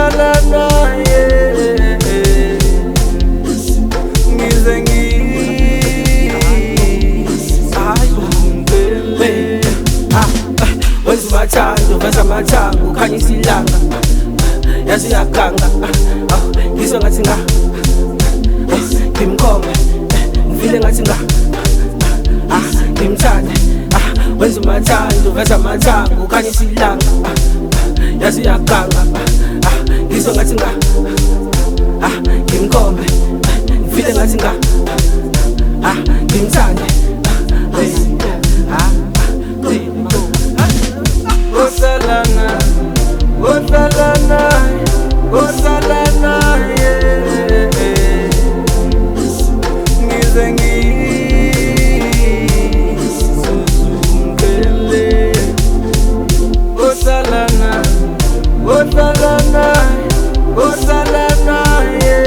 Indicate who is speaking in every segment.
Speaker 1: uhlala naye ngize wenza umathando, veza amathambo, ukhanyisa ilanga, yazi uyaganga, ngizwa ngathi ngimkhombe, ngifile ngathi ngimthande, wenza umathando, veza amathambo, ukhanyisa ilanga, yazi uyaganga, ngizwa ngathi ngimkhombe, ngifile ngathi ngimthande. Uhlala naye ngize ngizungele. Uhlala naye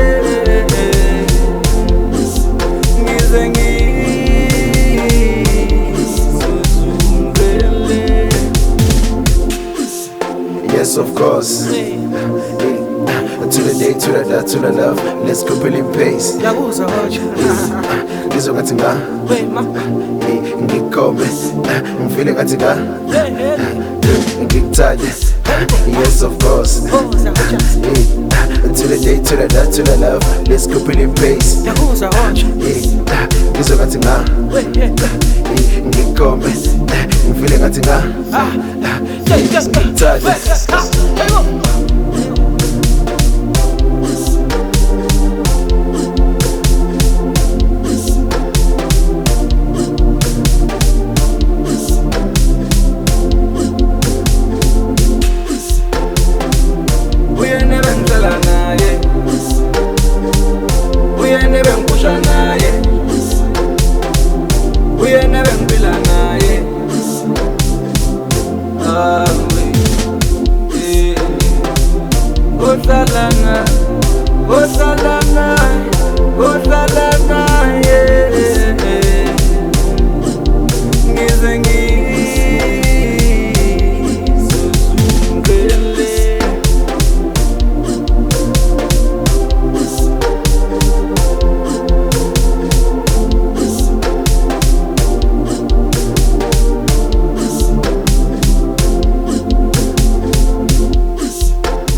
Speaker 1: ngize ngizungele.
Speaker 2: Yes, of course. To the day, to the dot, to the love. Let's go really pace. Ngizwa ngathi ngikhombe, ngifile ngathi ngikuthande. Yes, of course. To the day, to the dot, to the love. Let's go really pace. Ngizwa ngathi ngikhombe, ngifile ngathi ngikuthande.